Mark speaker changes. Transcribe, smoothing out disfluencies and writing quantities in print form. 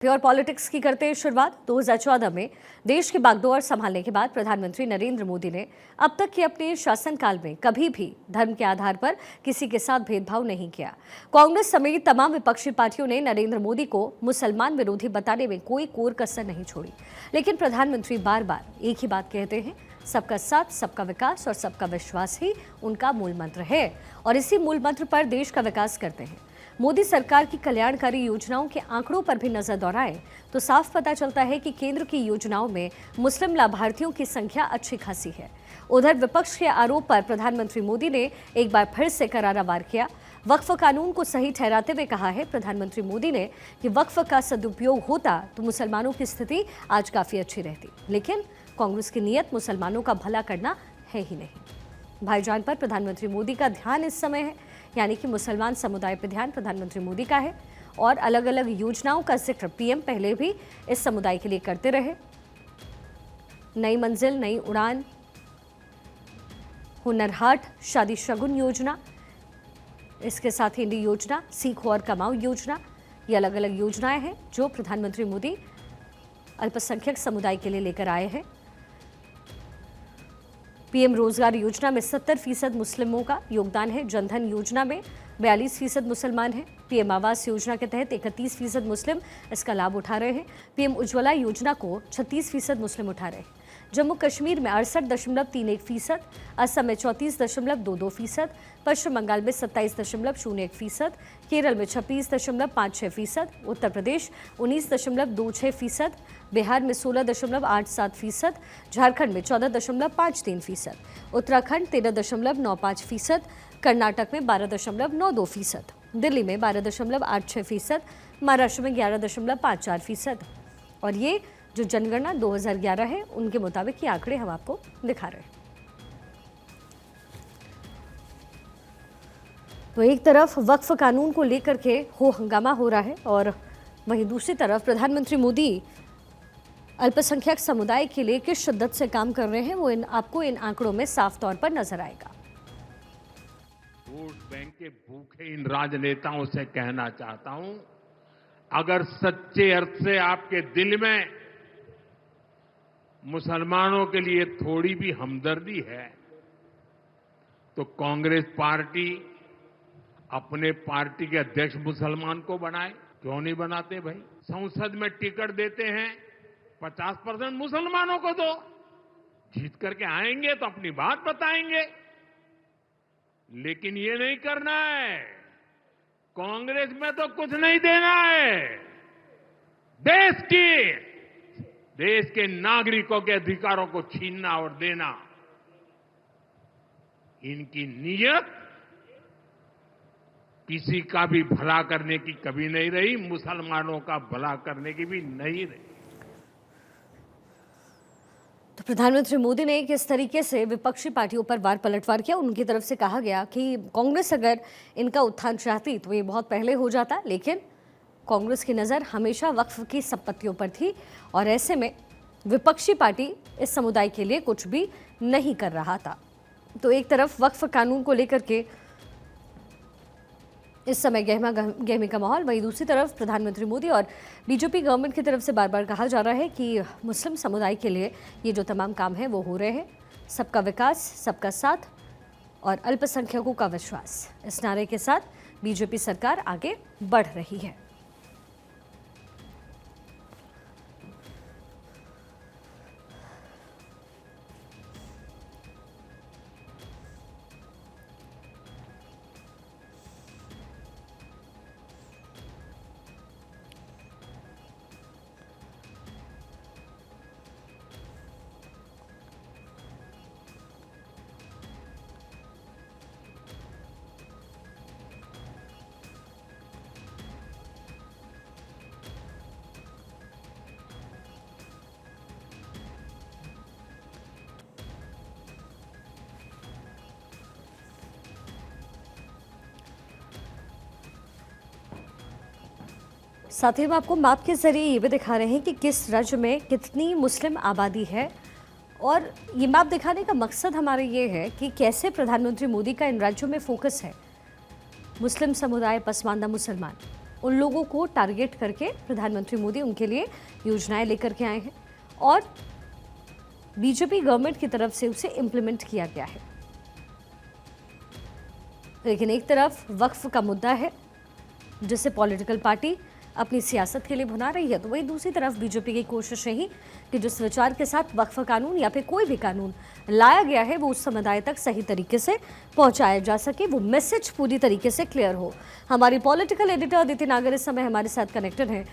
Speaker 1: Pure politics की करते हैं शुरुआत। 2014 में देश की बागडोर संभालने के बाद प्रधानमंत्री नरेंद्र मोदी ने अब तक के अपने शासनकाल में कभी भी धर्म के आधार पर किसी के साथ भेदभाव नहीं किया। कांग्रेस समेत तमाम विपक्षी पार्टियों ने नरेंद्र मोदी को मुसलमान विरोधी बताने में कोई कोर कसर नहीं छोड़ी, लेकिन प्रधानमंत्री बार बार एक ही बात कहते हैं, सबका साथ, सबका विकास और सबका विश्वास ही उनका मूल मंत्र है और इसी मूल मंत्र पर देश का विकास करते हैं। मोदी सरकार की कल्याणकारी योजनाओं के आंकड़ों पर भी नजर दौड़ाएं तो साफ पता चलता है कि केंद्र की योजनाओं में मुस्लिम लाभार्थियों की संख्या अच्छी खासी है। उधर विपक्ष के आरोप पर प्रधानमंत्री मोदी ने एक बार फिर से करारा वार किया। वक्फ कानून को सही ठहराते हुए कहा है प्रधानमंत्री मोदी ने कि वक्फ का सदुपयोग होता तो मुसलमानों की स्थिति आज काफी अच्छी रहती, लेकिन कांग्रेस की नीयत मुसलमानों का भला करना है ही नहीं। भाईजान पर प्रधानमंत्री मोदी का ध्यान इस समय है, यानी कि मुसलमान समुदाय पर ध्यान प्रधानमंत्री मोदी का है और अलग अलग योजनाओं का जिक्र पीएम पहले भी इस समुदाय के लिए करते रहे। नई मंजिल, नई उड़ान, हुनर हाट, शादी शगुन योजना, इसके साथ ही इंडी योजना, सीखो और कमाओ योजना, ये अलग अलग योजनाएं हैं जो प्रधानमंत्री मोदी अल्पसंख्यक समुदाय के लिए लेकर आए हैं। पीएम रोजगार योजना में 70% मुस्लिमों का योगदान है। जनधन योजना में 42% मुसलमान हैं। पीएम आवास योजना के तहत 31% मुस्लिम इसका लाभ उठा रहे हैं। पीएम उज्ज्वला योजना को 36% मुस्लिम उठा रहे हैं। जम्मू कश्मीर में 68.31%, असम में 34.22%, पश्चिम बंगाल में 27.01%, केरल में 26.56%, उत्तर प्रदेश 19.26%, बिहार में 16.87%, झारखंड में 14.53%, उत्तराखंड 13.95%, कर्नाटक में 12.92%, दिल्ली में 12.86%, महाराष्ट्र में 11.54%। और ये जो जनगणना 2011 है उनके मुताबिक ये आंकड़े हम आपको दिखा रहे हैं। तो एक तरफ वक्फ कानून को लेकर के हंगामा हो रहा है और वहीं दूसरी तरफ प्रधानमंत्री मोदी अल्पसंख्यक समुदाय के लिए किस शिद्दत से काम कर रहे हैं वो आपको इन आंकड़ों में साफ तौर पर नजर आएगा।
Speaker 2: वोट बैंक के भूखे इन राजनेताओं से कहना चाहता हूं, अगर सच्चे अर्थ से आपके दिल में मुसलमानों के लिए थोड़ी भी हमदर्दी है तो कांग्रेस पार्टी अपने पार्टी के अध्यक्ष मुसलमान को बनाए। क्यों नहीं बनाते भाई? संसद में टिकट देते हैं, 50% मुसलमानों को दो, जीत करके आएंगे तो अपनी बात बताएंगे। लेकिन ये नहीं करना है। कांग्रेस में तो कुछ नहीं देना है। देश के नागरिकों के अधिकारों को छीनना और देना, इनकी नीयत किसी का भी भला करने की कभी नहीं रही, मुसलमानों का भला करने की भी नहीं रही।
Speaker 1: तो प्रधानमंत्री मोदी ने किस तरीके से विपक्षी पार्टियों पर वार पलटवार किया। उनकी तरफ से कहा गया कि कांग्रेस अगर इनका उत्थान चाहती तो ये बहुत पहले हो जाता, लेकिन कांग्रेस की नज़र हमेशा वक्फ की संपत्तियों पर थी और ऐसे में विपक्षी पार्टी इस समुदाय के लिए कुछ भी नहीं कर रहा था। तो एक तरफ वक्फ कानून को लेकर के इस समय गहमी का माहौल, वहीं दूसरी तरफ प्रधानमंत्री मोदी और बीजेपी गवर्नमेंट की तरफ से बार बार कहा जा रहा है कि मुस्लिम समुदाय के लिए ये जो तमाम काम है वो हो रहे हैं। सबका विकास, सबका साथ और अल्पसंख्यकों का विश्वास, इस नारे के साथ बीजेपी सरकार आगे बढ़ रही है। साथ ही हम आपको मैप के जरिए ये भी दिखा रहे हैं कि किस राज्य में कितनी मुस्लिम आबादी है और ये मैप दिखाने का मकसद हमारा ये है कि कैसे प्रधानमंत्री मोदी का इन राज्यों में फोकस है। मुस्लिम समुदाय, पसमानदा मुसलमान, उन लोगों को टारगेट करके प्रधानमंत्री मोदी उनके लिए योजनाएं लेकर के आए हैं और बीजेपी गवर्नमेंट की तरफ से उसे इम्प्लीमेंट किया गया है। लेकिन एक तरफ वक्फ का मुद्दा है जिसे पॉलिटिकल पार्टी अपनी सियासत के लिए भुना रही है, तो वहीं दूसरी तरफ बीजेपी की कोशिश रही कि जिस विचार के साथ वक्फ कानून या फिर कोई भी कानून लाया गया है वो उस समुदाय तक सही तरीके से पहुंचाया जा सके, वो मैसेज पूरी तरीके से क्लियर हो। हमारी पॉलिटिकल एडिटर अदिति नागर इस समय हमारे साथ कनेक्टेड हैं।